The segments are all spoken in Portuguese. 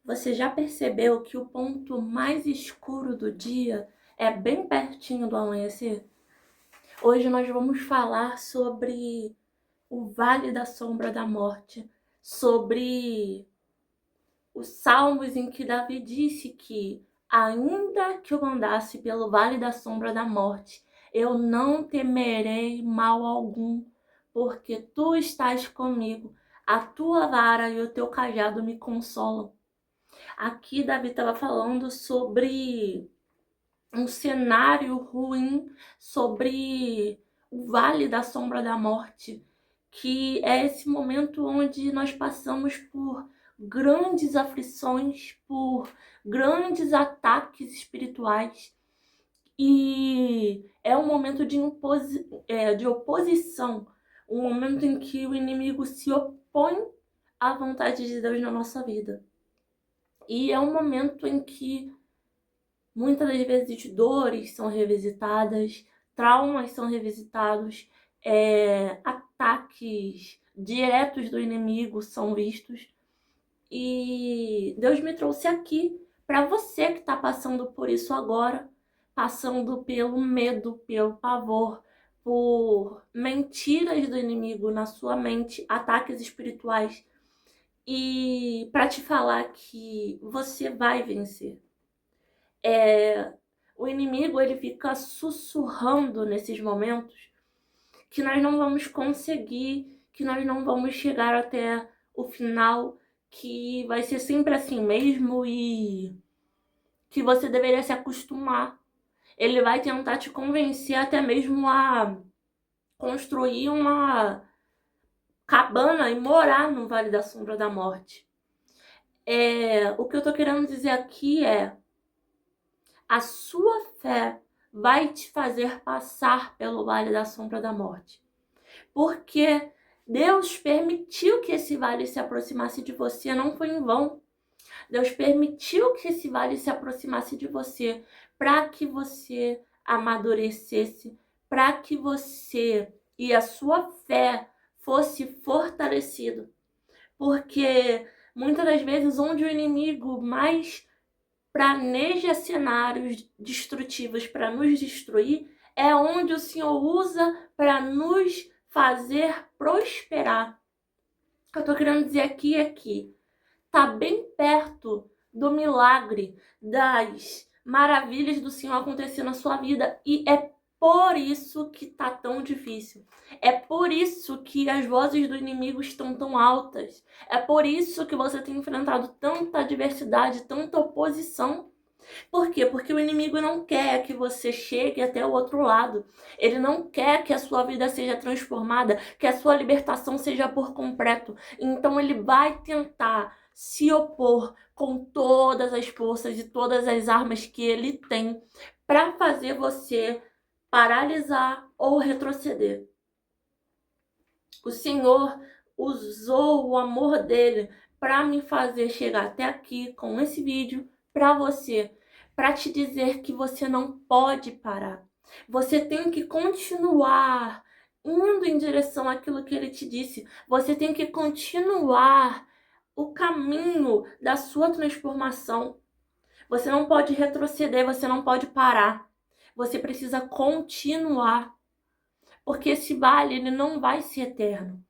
Você já percebeu que o ponto mais escuro do dia é bem pertinho do amanhecer? Hoje nós vamos falar sobre o Vale da Sombra da Morte, sobre os salmos em que Davi disse que, ainda que eu andasse pelo Vale da Sombra da Morte, eu não temerei mal algum, porque tu estás comigo, a tua vara e o teu cajado me consolam. Aqui Davi estava falando sobre um cenário ruim, sobre o Vale da Sombra da Morte, que é esse momento onde nós passamos por grandes aflições, por grandes ataques espirituais, e é um momento de oposição, um momento em que o inimigo se opõe à vontade de Deus na nossa vida. E é um momento em que muitas das vezes dores são revisitadas, traumas são revisitados, ataques diretos do inimigo são vistos. E Deus me trouxe aqui para você que está passando por isso agora, passando pelo medo, pelo pavor, por mentiras do inimigo na sua mente, ataques espirituais, e para te falar que você vai vencer. O inimigo, ele fica sussurrando nesses momentos que nós não vamos conseguir, que nós não vamos chegar até o final, que vai ser sempre assim mesmo e que você deveria se acostumar. Ele vai tentar te convencer até mesmo a construir uma cabana e morar no Vale da Sombra da Morte. O que eu tô querendo dizer aqui é: a sua fé vai te fazer passar pelo Vale da Sombra da Morte. Porque Deus permitiu que esse vale se aproximasse de você, não foi em vão. Deus permitiu que esse vale se aproximasse de você para que você amadurecesse, para que você e a sua fé fosse fortalecido. Porque muitas das vezes onde o inimigo mais planeja cenários destrutivos para nos destruir, é onde o Senhor usa para nos fazer prosperar. O que eu estou querendo dizer aqui é que está bem perto do milagre, das maravilhas do Senhor acontecer na sua vida, e é por isso que está tão difícil. É por isso que as vozes do inimigo estão tão altas. É por isso que você tem enfrentado tanta adversidade, tanta oposição. Por quê? Porque o inimigo não quer que você chegue até o outro lado. Ele não quer que a sua vida seja transformada, que a sua libertação seja por completo. Então ele vai tentar se opor com todas as forças e todas as armas que ele tem para fazer você paralisar ou retroceder. O Senhor usou o amor dele para me fazer chegar até aqui com esse vídeo para você, para te dizer que você não pode parar. Você tem que continuar indo em direção àquilo que ele te disse. Você tem que continuar o caminho da sua transformação. Você não pode retroceder, você não pode parar. Você precisa continuar. Porque esse vale, ele não vai ser eterno.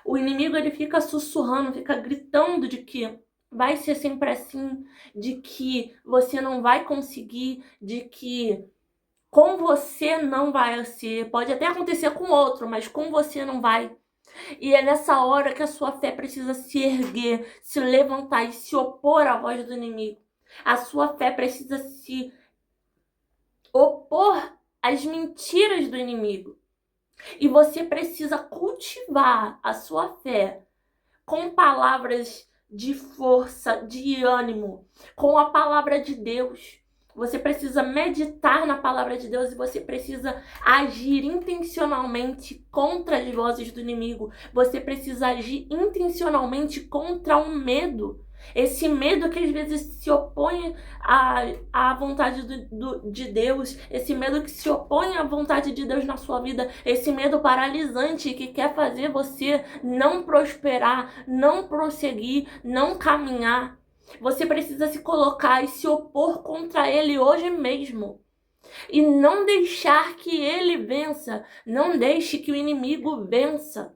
O inimigo, ele fica sussurrando, fica gritando de que vai ser sempre assim, de que você não vai conseguir, de que com você não vai ser. Pode até acontecer com outro, mas com você não vai. E é nessa hora que a sua fé precisa se erguer, se levantar e se opor à voz do inimigo. A sua fé precisa se opor às mentiras do inimigo. E você precisa cultivar a sua fé com palavras de força, de ânimo, com a palavra de Deus. Você precisa meditar na palavra de Deus e você precisa agir intencionalmente contra as vozes do inimigo. Você precisa agir intencionalmente contra o medo. Esse medo que às vezes se opõe à vontade de Deus, esse medo que se opõe à vontade de Deus na sua vida, esse medo paralisante que quer fazer você não prosperar, não prosseguir, não caminhar. Você precisa se colocar e se opor contra ele hoje mesmo. E não deixar que ele vença. Não deixe que o inimigo vença.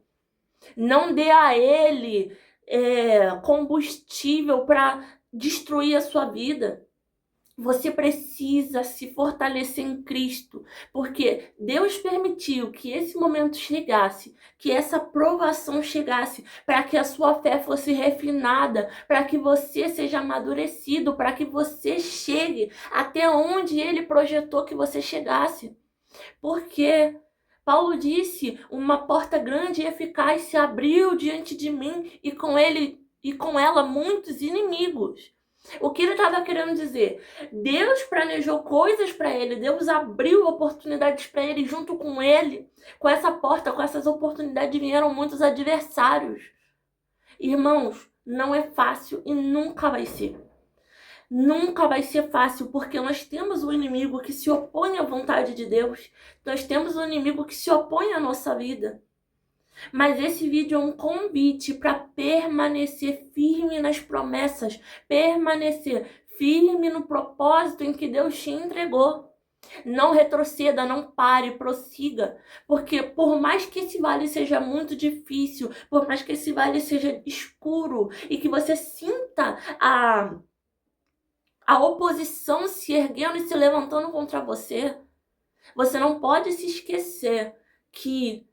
Não dê a ele combustível para destruir a sua vida. Você precisa se fortalecer em Cristo, porque Deus permitiu que esse momento chegasse, que essa provação chegasse, para que a sua fé fosse refinada, para que você seja amadurecido, para que você chegue até onde Ele projetou que você chegasse. Porque Paulo disse: uma porta grande e eficaz se abriu diante de mim e com ela muitos inimigos. O que ele estava querendo dizer? Deus planejou coisas para ele, Deus abriu oportunidades para ele, junto com ele. Com essa porta, com essas oportunidades vieram muitos adversários. Irmãos, não é fácil e nunca vai ser. Nunca vai ser fácil, porque nós temos um inimigo que se opõe à vontade de Deus. Nós temos um inimigo que se opõe à nossa vida. Mas esse vídeo é um convite para permanecer firme nas promessas, permanecer firme no propósito em que Deus te entregou. Não retroceda, não pare, prossiga. Porque por mais que esse vale seja muito difícil, por mais que esse vale seja escuro e que você sinta a oposição se erguendo e se levantando contra você, você não pode se esquecer que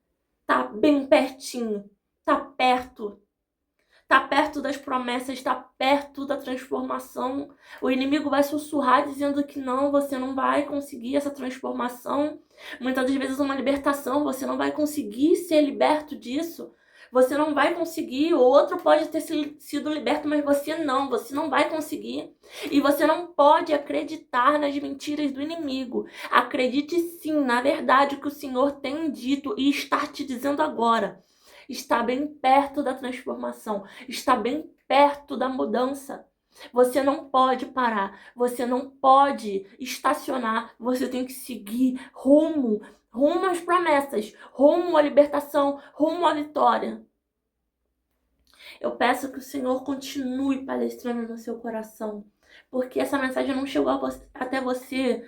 tá bem pertinho, tá perto das promessas, tá perto da transformação. O inimigo vai sussurrar dizendo que não, você não vai conseguir essa transformação. Muitas das vezes uma libertação, você não vai conseguir ser liberto disso. Você não vai conseguir, o outro pode ter sido liberto, mas você não vai conseguir. E você não pode acreditar nas mentiras do inimigo. Acredite sim na verdade que o Senhor tem dito e está te dizendo agora. Está bem perto da transformação, está bem perto da mudança. Você não pode parar, você não pode estacionar, você tem que seguir rumo às promessas, rumo à libertação, rumo à vitória. Eu peço que o Senhor continue palestrando no seu coração, porque essa mensagem não chegou até você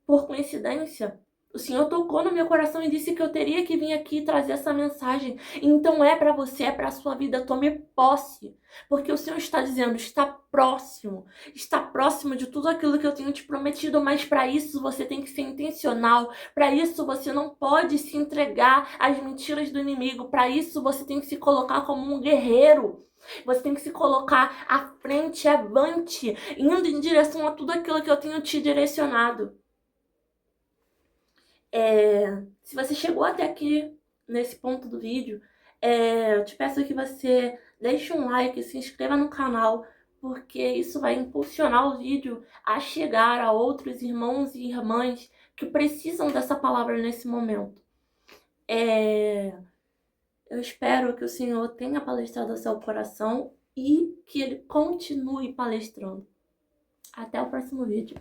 por coincidência. O Senhor tocou no meu coração e disse que eu teria que vir aqui trazer essa mensagem. Então é para você, é para a sua vida. Tome posse. Porque o Senhor está dizendo, está próximo de tudo aquilo que eu tenho te prometido. Mas para isso você tem que ser intencional. Para isso você não pode se entregar às mentiras do inimigo. Para isso você tem que se colocar como um guerreiro. Você tem que se colocar à frente, avante, indo em direção a tudo aquilo que eu tenho te direcionado. Se você chegou até aqui, nesse ponto do vídeo, eu te peço que você deixe um like, se inscreva no canal, porque isso vai impulsionar o vídeo a chegar a outros irmãos e irmãs que precisam dessa palavra nesse momento. Eu espero que o Senhor tenha palestrado ao seu coração e que Ele continue palestrando. Até o próximo vídeo.